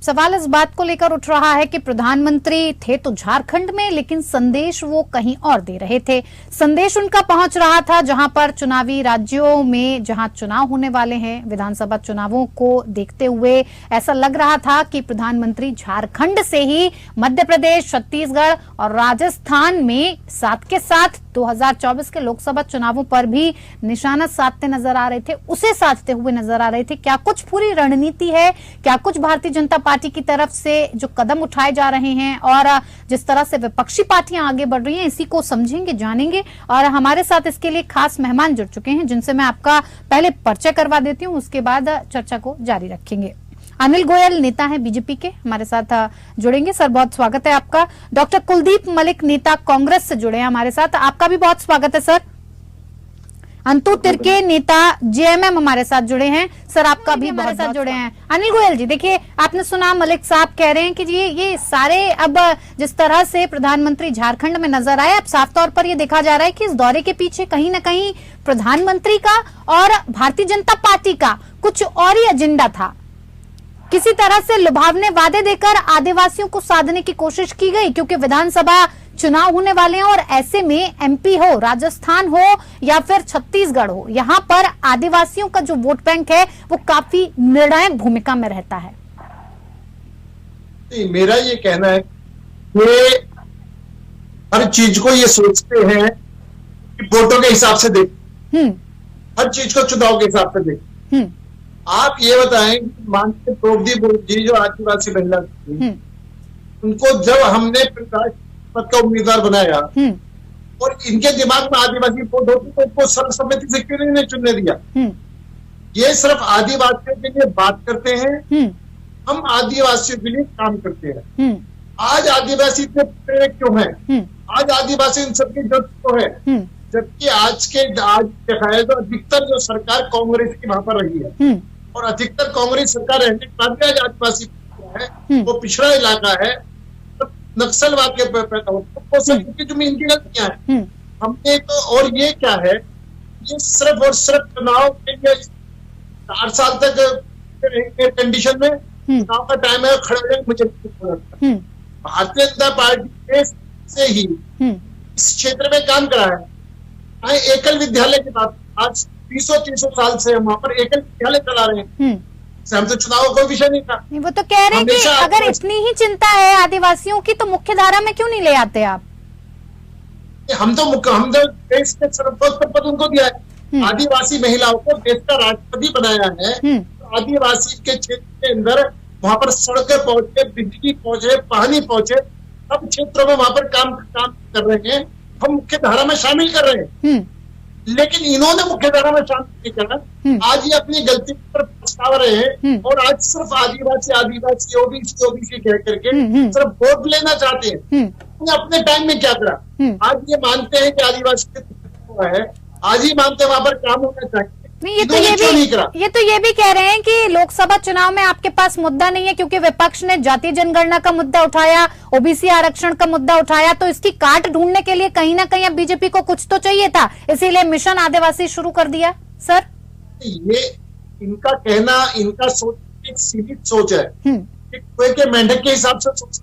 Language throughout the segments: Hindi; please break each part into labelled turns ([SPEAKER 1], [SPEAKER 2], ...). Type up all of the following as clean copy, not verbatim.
[SPEAKER 1] सवाल इस बात को लेकर उठ रहा है कि प्रधानमंत्री थे तो झारखंड में, लेकिन संदेश वो कहीं और दे रहे थे। संदेश उनका पहुंच रहा था जहां पर चुनावी राज्यों में जहां चुनाव होने वाले हैं, विधानसभा चुनावों को देखते हुए ऐसा लग रहा था कि प्रधानमंत्री झारखंड से ही मध्य प्रदेश, छत्तीसगढ़ और राजस्थान में साथ के साथ 2024 के लोकसभा चुनावों पर भी निशाना साधते नजर आ रहे थे, उसे साधते हुए नजर आ रहे थे। क्या कुछ पूरी रणनीति है, क्या कुछ भारतीय जनता पार्टी की तरफ से जो कदम उठाए जा रहे हैं और जिस तरह से विपक्षी पार्टियां आगे बढ़ रही हैं, इसी को समझेंगे, जानेंगे। और हमारे साथ इसके लिए खास मेहमान जुड़ चुके हैं जिनसे मैं आपका पहले परिचय करवा देती हूं, उसके बाद चर्चा को जारी रखेंगे। अनिल गोयल नेता हैं बीजेपी के, हमारे साथ जुड़ेंगे। सर बहुत स्वागत है आपका। डॉक्टर कुलदीप मलिक नेता कांग्रेस से जुड़े हैं हमारे साथ, आपका भी बहुत स्वागत है सर। अंतु तिर्के नेता जेएमएम हमारे साथ जुड़े हैं, सर आपका भी हमारे साथ जुड़े हैं। अनिल गोयल जी, देखिए आपने सुना मलिक साहब कह रहे हैं कि ये सारे अब जिस तरह से प्रधानमंत्री झारखंड में नजर आए, अब साफ तौर पर ये देखा जा रहा है कि इस दौरे के पीछे कहीं ना कहीं प्रधानमंत्री का और भारतीय जनता पार्टी का कुछ और ही एजेंडा था। किसी तरह से लुभावने वादे देकर आदिवासियों को साधने की कोशिश की गई, क्योंकि विधानसभा चुनाव होने वाले हैं और ऐसे में एमपी हो, राजस्थान हो या फिर छत्तीसगढ़ हो, यहाँ पर आदिवासियों का जो वोट बैंक है वो काफी निर्णायक भूमिका में रहता है।
[SPEAKER 2] मेरा ये कहना है कि हर चीज को ये सोचते हैं कि वोटों के हिसाब से देखें, हर चीज को चुनाव के हिसाब से देखें। आप ये बताएं, माननीय द्रौपदी मुर्मू जी जो आदिवासी महिला थी, उनको जब हमने प्रकाश पद का उम्मीदवार बनाया और इनके दिमाग में आदिवासी वोट होती तो उनको सर्वसम्मति से क्यों नहीं चुनने दिया? ये सिर्फ आदिवासियों के लिए बात करते हैं, हम आदिवासियों के लिए काम करते हैं। आज आदिवासी इतने प्रेरक क्यों है? आज आदिवासी इन सबकी जरूरत क्यों है? जबकि आज देखा है तो अधिकतर जो सरकार कांग्रेस की वहां पर रही है और अधिकतर कांग्रेस सरकार रहने के बाद भी आज आदिवासी है वो पिछड़ा इलाका है, नक्सलवाद के पैदा होते हैं, जो इनकी गलतियां हैं। हमने तो और ये क्या है, ये सिर्फ और सिर्फ चुनाव के लिए 4 साल तक कंडीशन में चुनाव का टाइम है, खड़े मुझे भारतीय जनता पार्टी से ही इस क्षेत्र में काम करा है। एकल विद्यालय की बात, आज 200-300 साल से हम वहां पर एकल विद्यालय चला रहे हैं, हम तो चुनाव कोई विषय नहीं था।
[SPEAKER 1] वो तो कह रहे हैं कि अगर इतनी ही चिंता है आदिवासियों की तो मुख्य धारा में क्यों नहीं ले आते आप?
[SPEAKER 2] हम तो देश के सर्वोच्च पद उनको दिया है, आदिवासी महिलाओं को देश का राष्ट्रपति बनाया है। तो आदिवासी के क्षेत्र के अंदर वहां पर सड़कें पहुंचे, बिजली पहुंचे, पानी पहुंचे, सब क्षेत्रों में वहां पर काम कर रहे हैं, हम मुख्य धारा में शामिल कर रहे हैं। लेकिन इन्होंने मुख्य धारा में शामिल नहीं करा, आज ये अपनी गलती पर पछता रहे हैं और आज सिर्फ आदिवासी ओबीसी कह करके सिर्फ वोट लेना चाहते हैं। अपने टाइम में क्या करा? आज ये मानते हैं कि आदिवासी है, आज ही मानते हैं वहां पर काम होना चाहिए।
[SPEAKER 1] ये तो ये भी कह रहे हैं कि लोकसभा चुनाव में आपके पास मुद्दा नहीं है, क्योंकि विपक्ष ने जातीय जनगणना का मुद्दा उठाया, ओबीसी आरक्षण का मुद्दा उठाया, तो इसकी काट ढूंढने के लिए कहीं ना कहीं अब बीजेपी को कुछ तो चाहिए था, इसीलिए मिशन आदिवासी शुरू कर दिया। सर
[SPEAKER 2] ये इनका कहना, इनका सोच एक सीमित सोच है, कोई के मेंढक के हिसाब से सोच।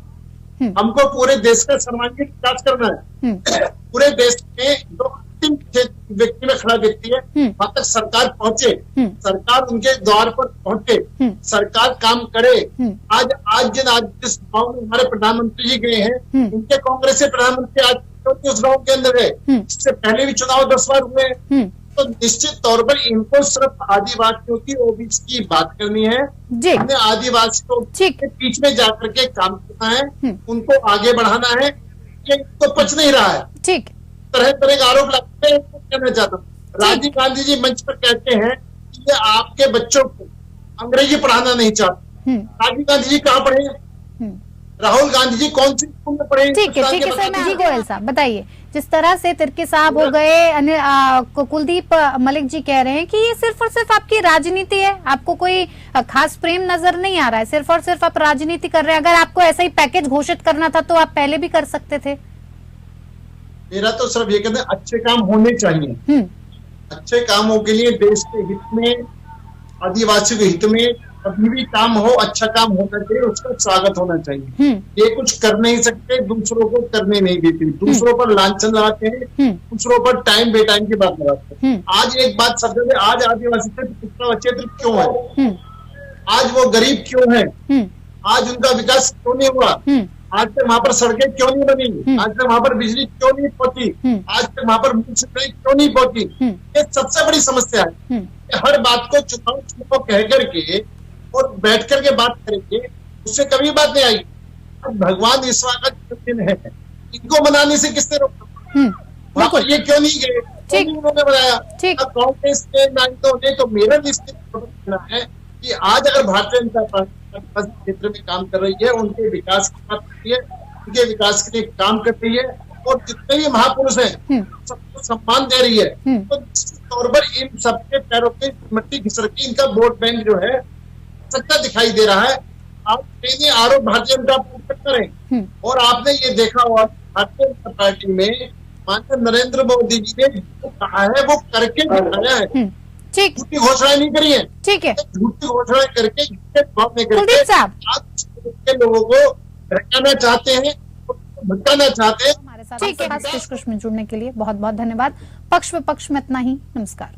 [SPEAKER 2] हमको पूरे देश का सर्वांगीण विकास करना है। पूरे देश में जो अंतिम व्यक्ति में खड़ा व्यक्ति है वहां तक सरकार पहुंचे, सरकार उनके द्वार पर पहुंचे, सरकार काम करे। आज जिस गाँव में हमारे प्रधानमंत्री जी गए हैं, उनके कांग्रेस से प्रधानमंत्री आज उस गाँव के अंदर है, इससे पहले भी चुनाव 10 बार हुए। तो निश्चित तौर पर इनको सिर्फ आदिवासियों की ओबीसी की बात करनी है, हमने आदिवासियों के बीच में जाकर के काम करना है, उनको आगे बढ़ाना है। ये तो पच नहीं रहा है, ठीक तरह तरह के आरोप लगाते हैं। कहना चाहता हूँ, राजीव गांधी जी मंच पर कहते हैं कि ये आपके बच्चों को अंग्रेजी पढ़ाना नहीं चाहते। राजीव गांधी जी कहाँ पढ़े? राहुल गांधी जी कौन सी स्कूल में पढ़े?
[SPEAKER 1] ठीक है सर, जी गोयल साहब बताइए, जिस तरह से तिर्की साहब हो गए, कुलदीप मलिक जी कह रहे हैं कि ये सिर्फ और सिर्फ आपकी राजनीति है, आपको कोई खास प्रेम नजर नहीं आ रहा है, सिर्फ और सिर्फ आप राजनीति कर रहे हैं। अगर आपको ऐसा ही पैकेज घोषित करना था तो आप पहले भी कर सकते थे।
[SPEAKER 2] मेरा तो सिर्फ ये कहते हैं अच्छे काम होने चाहिए। अच्छे कामों के लिए देश के हित में, आदिवासियों के हित में, कभी भी काम हो, अच्छा काम होना चाहिए, उसका स्वागत होना चाहिए। ये कुछ कर नहीं सकते, दूसरों को करने नहीं देते, दूसरों पर लांछन लगाते हैं, दूसरों पर टाइम बेटाइम की बात लगाते हैं। आज एक बात सब जगह, आज आदिवासी क्षेत्र क्यों है, आज वो गरीब क्यों है, आज उनका विकास क्यों नहीं हुआ, आज तक वहां पर सड़कें क्यों नहीं बनी, आज तक वहां पर बिजली क्यों नहीं पहुंची, आज तक वहां पर म्यूनिसिपैलिटी क्यों नहीं पहुंची, ये सबसे बड़ी समस्या है। हर बात को चुनाव कह करके और बैठ करके बात करेंगे, उससे कभी बात नहीं आई। भगवान ईश्वर का दिन है, इनको मनाने से किसने रोका, वहां पर ये क्यों नहीं गए, क्यों नहीं उन्होंने बनाया। कांग्रेस के नायकों ने तो मेरा निश्चित है कि आज अगर भारतीय जनता पार्टी क्षेत्र में काम कर रही है, उनके विकास की बात कर रही है, उनके विकास के लिए काम कर रही है, और जितने भी महापुरुष हैं सबको सम्मान दे रही है, तो निश्चित तौर पर इन सबके पैरों पे मिट्टी घिसर के इनका वोट बैंक जो है सच्चा दिखाई दे रहा है। आप कहीं आरोप भारतीय जनता पार्टी पर करें, और आपने ये देखा हुआ भारतीय जनता पार्टी में माननीय नरेंद्र मोदी जी ने जो कहा है वो करके दिखाया है,
[SPEAKER 1] ठीक,
[SPEAKER 2] झूठी घोषणाएं नहीं करी है।
[SPEAKER 1] ठीक है,
[SPEAKER 2] झूठी घोषणाएं करके
[SPEAKER 1] कुलदीप साहब
[SPEAKER 2] आप लोगों को भटकाना चाहते हैं, भटकाना चाहते हैं।
[SPEAKER 1] हमारे साथ इस डिस्कशन में जुड़ने के लिए बहुत बहुत धन्यवाद। पक्ष विपक्ष में इतना ही, नमस्कार।